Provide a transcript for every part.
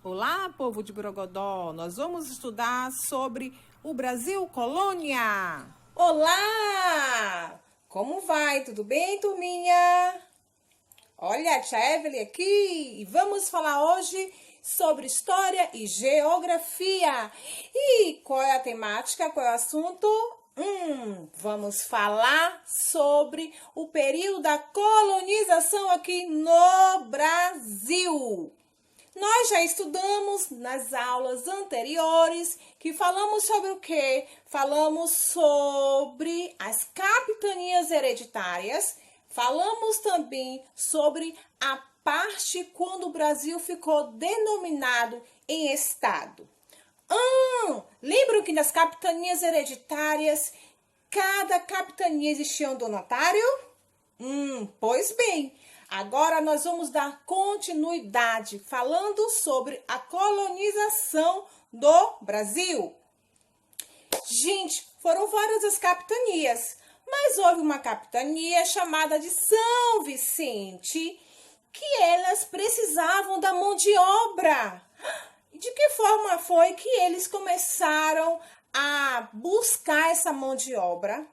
Olá, povo de Brogodó! Nós vamos estudar sobre o Brasil Colônia. Olá! Como vai? Tudo bem, turminha? Olha, a tia Evelyn aqui e vamos falar hoje sobre história e geografia. E qual é a temática? Qual é o assunto? Vamos falar sobre o período da colonização aqui no Brasil. Nós já estudamos nas aulas anteriores que falamos sobre o quê? Falamos sobre as capitanias hereditárias, falamos também sobre a parte quando o Brasil ficou denominado em estado. Lembram que nas capitanias hereditárias, cada capitania existia um donatário? Pois bem, agora nós vamos dar continuidade falando sobre a colonização do Brasil. Gente, foram várias as capitanias, mas houve uma capitania chamada de São Vicente, que elas precisavam da mão de obra. De que forma foi que eles começaram a buscar essa mão de obra?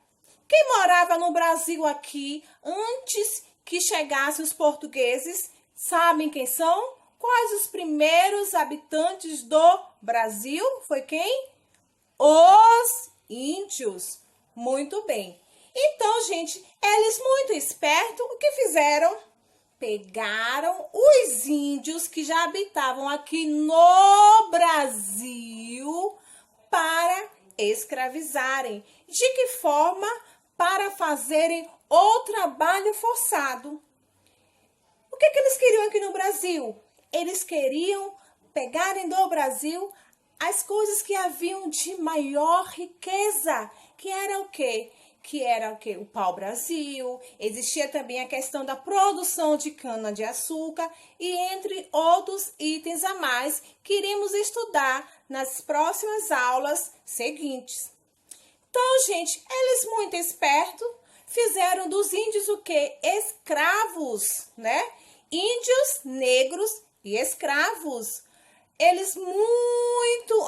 Quem morava no Brasil aqui antes que chegassem os portugueses, sabem quem são? Quais os primeiros habitantes do Brasil? Foi quem? Os índios. Muito bem. Então, gente, eles muito espertos, o que fizeram? Pegaram os índios que já habitavam aqui no Brasil para escravizarem. De que forma? Para fazerem o trabalho forçado. O que eles queriam aqui no Brasil? Eles queriam pegarem do Brasil as coisas que haviam de maior riqueza, que era o quê? Que era o quê? O pau-brasil, existia também a questão da produção de cana-de-açúcar e entre outros itens a mais que iremos estudar nas próximas aulas seguintes. Então, gente, eles muito espertos fizeram dos índios o quê? Escravos, né? Índios, negros e escravos. Eles muito,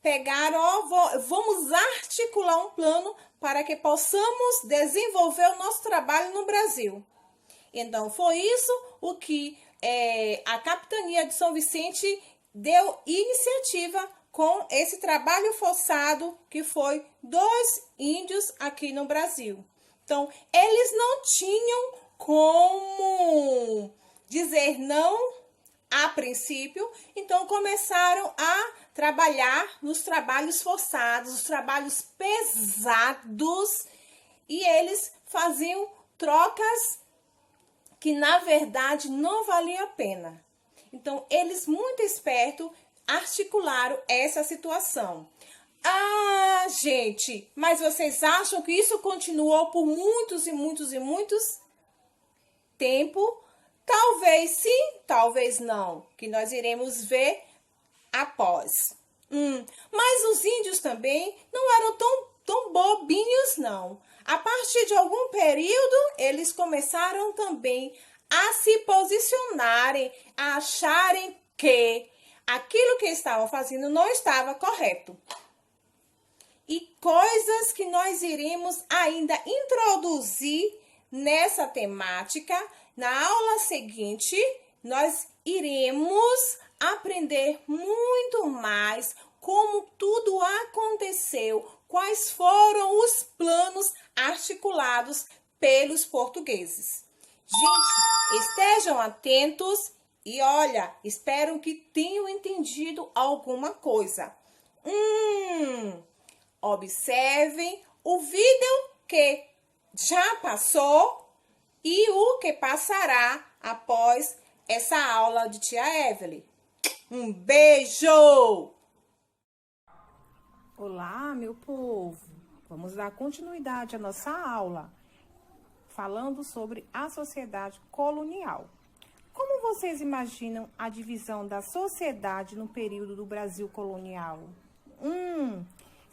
pegaram, vamos articular um plano para que possamos desenvolver o nosso trabalho no Brasil. Então, foi isso o que a capitania de São Vicente deu iniciativa com esse trabalho forçado que foi dos índios aqui no Brasil. Então, eles não tinham como dizer não a princípio, então começaram a trabalhar nos trabalhos forçados, os trabalhos pesados, e eles faziam trocas que na verdade não valiam a pena. Então, eles muito espertos articularam essa situação. Gente, mas vocês acham que isso continuou por muitos e muitos e muitos tempo? Talvez sim, talvez não, que nós iremos ver após. Mas os índios também não eram tão bobinhos, não. A partir de algum período, eles começaram também a se posicionarem, a acharem que aquilo que estavam fazendo não estava correto. E coisas que nós iremos ainda introduzir nessa temática. Na aula seguinte, nós iremos aprender muito mais como tudo aconteceu, quais foram os planos articulados pelos portugueses. Gente, estejam atentos e olha, espero que tenham entendido alguma coisa. Observem o vídeo que já passou e o que passará após essa aula de tia Evelyn. Um beijo! Olá, meu povo! Vamos dar continuidade à nossa aula, falando sobre a sociedade colonial. Como vocês imaginam a divisão da sociedade no período do Brasil colonial?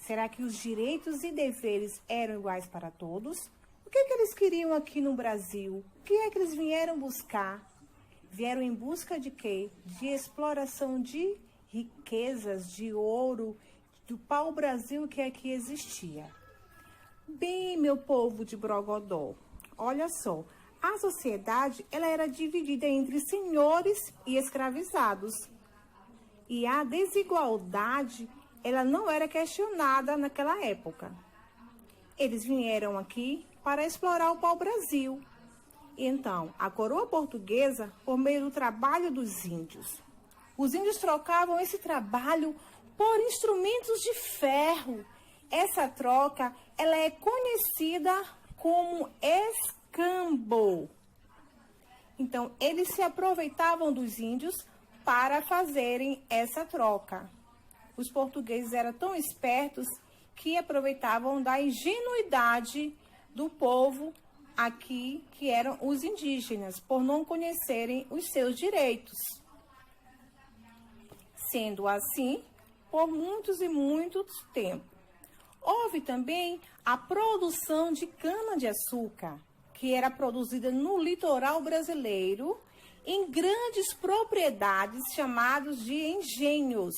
Será que os direitos e deveres eram iguais para todos? O que eles queriam aqui no Brasil? O que é que eles vieram buscar? vieram em busca de quê? De exploração de riquezas, de ouro, do pau-brasil que aqui existia. Bem, meu povo de Brogodó, olha só, a sociedade ela era dividida entre senhores e escravizados. E a desigualdade ela não era questionada naquela época. Eles vieram aqui para explorar o pau-brasil. Então, a coroa portuguesa, por meio do trabalho dos índios. Os índios trocavam esse trabalho por instrumentos de ferro. Essa troca, ela é conhecida como escambo. Então, eles se aproveitavam dos índios para fazerem essa troca. Os portugueses eram tão espertos que aproveitavam da ingenuidade do povo aqui, que eram os indígenas, por não conhecerem os seus direitos. Sendo assim, por muitos e muitos tempos. Houve também a produção de cana-de-açúcar, que era produzida no litoral brasileiro, em grandes propriedades chamadas de engenhos,